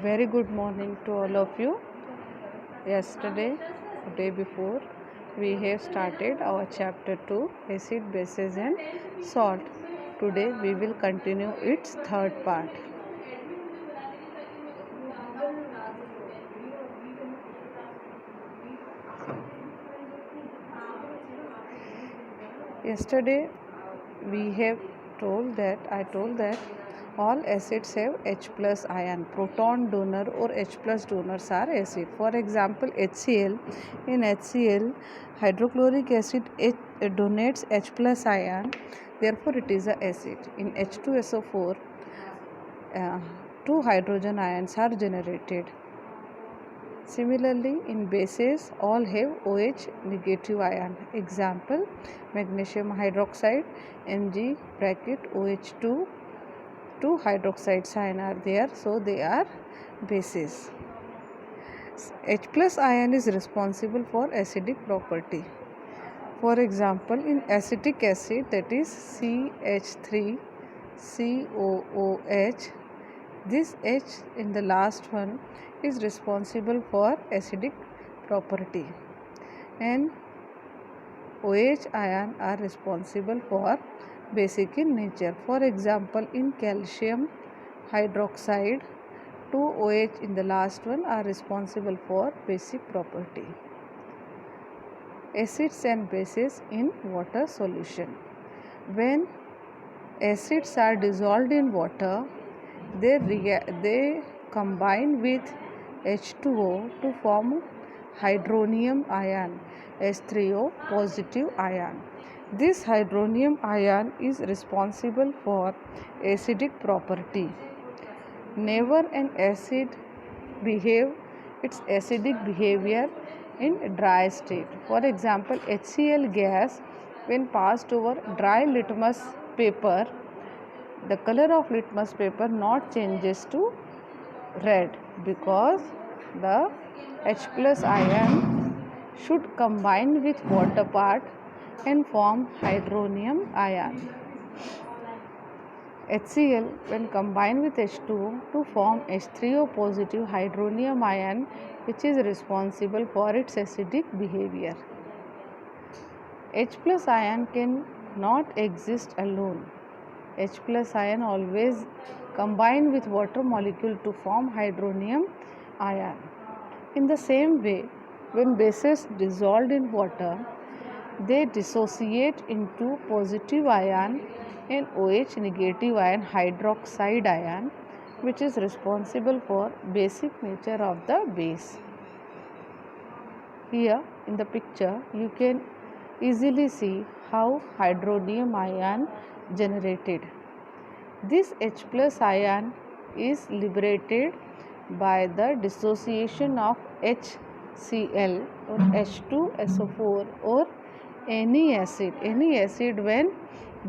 Very good morning to all of you. Yesterday, day before, we have started our chapter 2 acid, bases, and salt. Today, we will continue its third part. Yesterday, we have I told that all acids have H plus ion. Proton donor or H plus donors are acid. For example, HCl. In HCl, hydrochloric acid donates H plus ion. Therefore, it is a acid. In H2SO4, two hydrogen ions are generated. Similarly, in bases, all have OH negative ion. Example, magnesium hydroxide, Mg bracket OH2, two hydroxide ion are there, so they are bases. H plus ion is responsible for acidic property. For example, in acetic acid, that is CH3COOH, this H in the last one is responsible for acidic property, and OH ion are responsible for basic in nature. For example, in calcium hydroxide, two OH in the last one are responsible for basic property. Acids and bases in water solution. When acids are dissolved in water, they combine with H2O to form hydronium ion, H3O positive ion. This hydronium ion is responsible for acidic property. Never an acid behave its acidic behavior in dry state. For example, HCl gas, when passed over dry litmus paper, the color of litmus paper not changes to red, because the H plus ion should combine with water part and form hydronium ion. HCl, when combined with H2O to form H3O positive hydronium ion, which is responsible for its acidic behavior. H plus ion can not exist alone. H plus ion always combine with water molecule to form hydronium ion. In the same way, when bases dissolved in water, they dissociate into positive ion and OH negative ion hydroxide ion, which is responsible for basic nature of the base. Here in the picture, you can easily see how hydronium ion generated. This H plus ion is liberated by the dissociation of HCl or H2SO4 or any acid. Any acid, when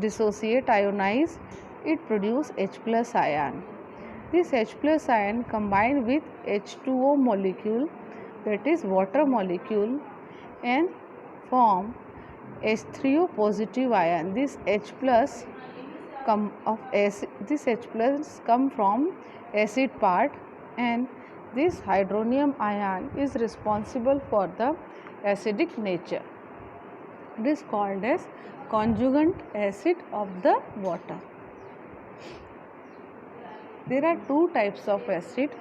dissociate ionize, it produce H plus ion. This H plus ion combined with H2O molecule, that is water molecule, and form H3O positive ion. This H plus come from acid part, and this hydronium ion is responsible for the acidic nature. It is called as conjugate acid of the water. There are two types of acid,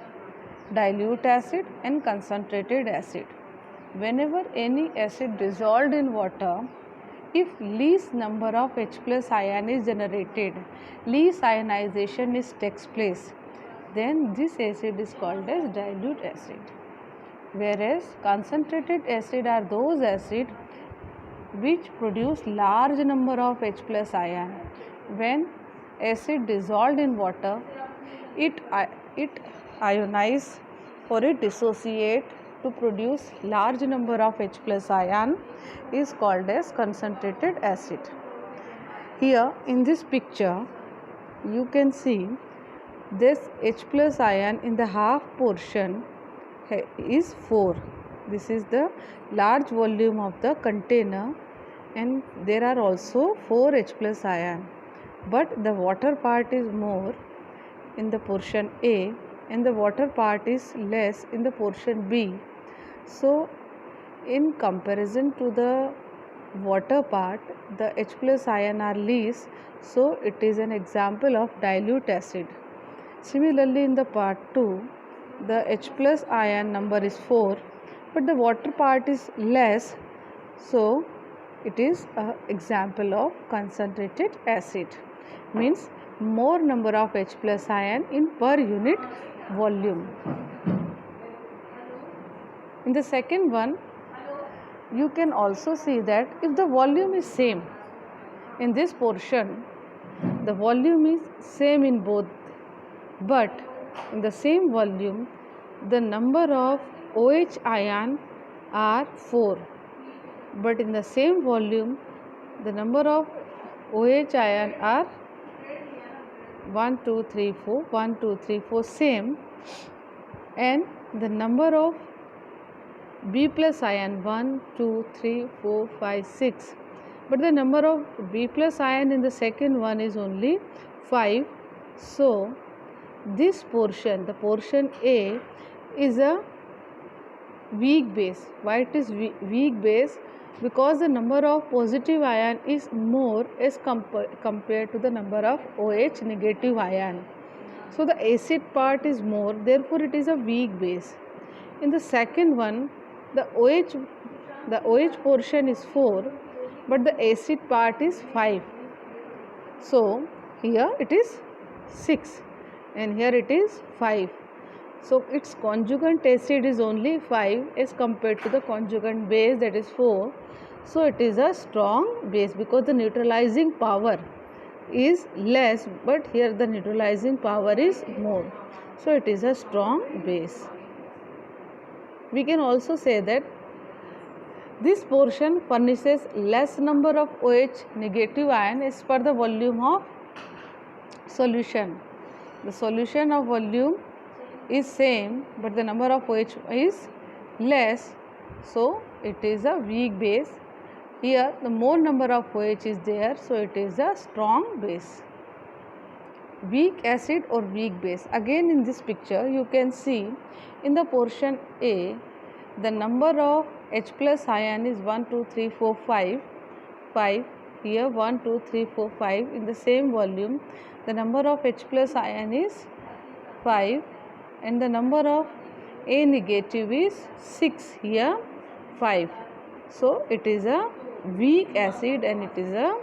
dilute acid and concentrated acid. Whenever any acid dissolved in water, if least number of H plus ion is generated, least ionization takes place, then this acid is called as dilute acid. Whereas concentrated acid are those acid which produce large number of H plus ion. When acid dissolved in water, it ionize or it dissociate to produce large number of H plus ion, is called as concentrated acid. Here in this picture, you can see this H plus ion in the half portion is 4. This is the large volume of the container, and there are also 4 H plus ion, but the water part is more in the portion A, and the water part is less in the portion B. So in comparison to the water part, the H plus ion are least, so it is an example of dilute acid. Similarly, in the part 2, the H plus ion number is 4, but the water part is less, so it is an example of concentrated acid. Means more number of H plus ion in per unit volume. In the second one, you can also see that if the volume is same, in this portion, the volume is same in both, but in the same volume, the number of OH ion are 4, but in the same volume, the number of OH ion are 1, 2, 3, 4, 1, 2, 3, 4 same, and the number of B plus ion 1, 2, 3, 4, 5, 6, but the number of B plus ion in the second one is only 5. So this portion, the portion A, is a weak base. Why it is weak base? Because the number of positive ion is more as compared to the number of OH negative ion. So the acid part is more, therefore it is a weak base. In the second one, the OH portion is 4, but the acid part is 5. So here it is 6 and here it is 5. So its conjugate acid is only 5 as compared to the conjugate base, that is 4. So it is a strong base because the neutralizing power is less, but here the neutralizing power is more. So it is a strong base. We can also say that this portion furnishes less number of OH negative ion as per the volume of solution. The solution of volume is same, but the number of OH is less, so it is a weak base. Here the more number of OH is there, so it is a strong base. Weak acid or weak base. Again in this picture you can see in the portion A, the number of H plus ion is 1, 2, 3, 4, 5. Here 1, 2, 3, 4, 5. In the same volume, the number of H plus ion is 5 and the number of A negative is 6. Here 5. So it is a weak acid and it is a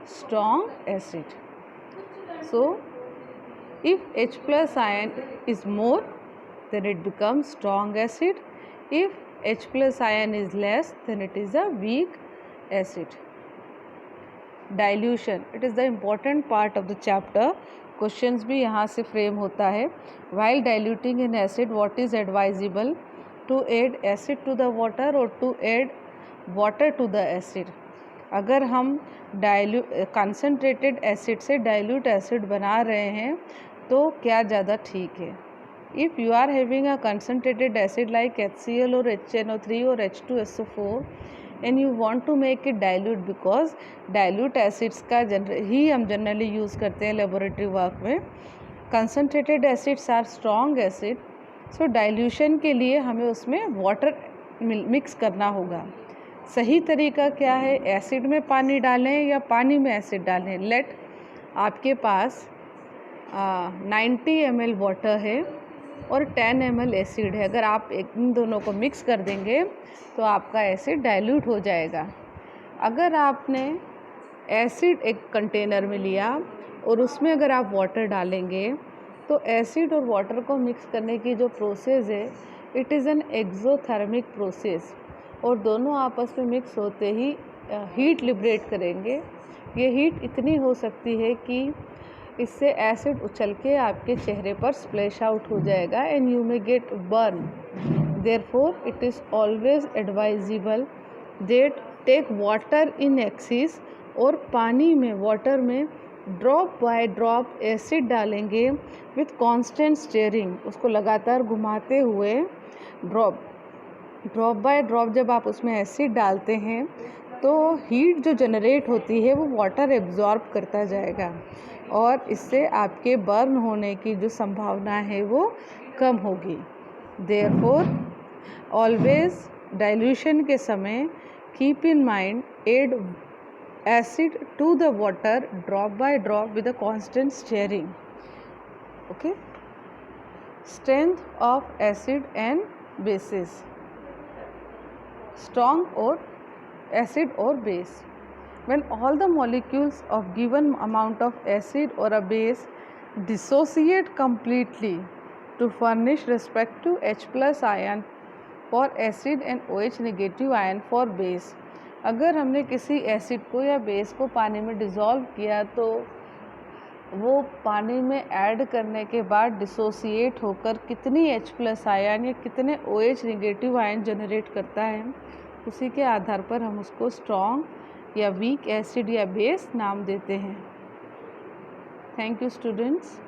strong acid. So if H plus ion is more, then it becomes strong acid. If H plus ion is less, then it is a weak acid. Dilution, it is the important part of the chapter. Questions भी यहाँ से frame होता है. While diluting in acid, what is advisable? To add acid to the water or to add water to the acid? अगर हम concentrated acid से dilute acid बना रहे हैं तो क्या ज़्यादा ठीक है? If you are having a concentrated acid like HCl or HNO3 or H2SO4 and you want to make it dilute, because dilute acids का ही हम generally use करते हैं laboratory work में. Concentrated acids are strong acid, so dilution के लिए हमें उसमें water mix करना होगा. सही तरीका क्या है? एसिड में पानी डालें या पानी में एसिड डालें. लेट आपके पास 90 ml वाटर है और 10 ml एसिड है. अगर आप इन दोनों को मिक्स कर देंगे तो आपका एसिड डाइल्यूट हो जाएगा. अगर आपने एसिड एक कंटेनर में लिया और उसमें अगर आप वाटर डालेंगे तो एसिड और वाटर को मिक्स करने की जो प्रोसेस है, it is an exothermic process, और दोनों आपस में मिक्स होते ही हीट लिबरेट करेंगे. ये हीट इतनी हो सकती है कि इससे एसिड उछल के आपके चेहरे पर स्प्लैश आउट हो जाएगा and you may get burn. Therefore it is always advisable that take water in excess, और पानी में वाटर में ड्रॉप बाय ड्रॉप एसिड डालेंगे विथ कांस्टेंट स्टीयरिंग. उसको लगातार घुमाते हुए ड्रॉप बाय ड्रॉप जब आप उसमें एसिड डालते हैं तो हीट जो जनरेट होती है वो वाटर एब्जॉर्ब करता जाएगा और इससे आपके बर्न होने की जो संभावना है वो कम होगी। देयरफॉर ऑलवेज डाइल्यूशन के समय keep in mind add acid to the water drop by drop with a constant stirring. Okay. Strength of acid and bases. Strong or acid or base. When all the molecules of given amount of acid or a base dissociate completely to furnish respective H plus ion for acid and OH negative ion for base. अगर हमने किसी acid को या base को पानी में dissolve किया तो वो पानी में ऐड करने के बाद डिसोसिएट होकर कितनी H प्लस आयन या कितने OH नेगेटिव आयन जनरेट करता है, उसी के आधार पर हम उसको स्ट्रॉन्ग या वीक एसिड या बेस नाम देते हैं। Thank you students.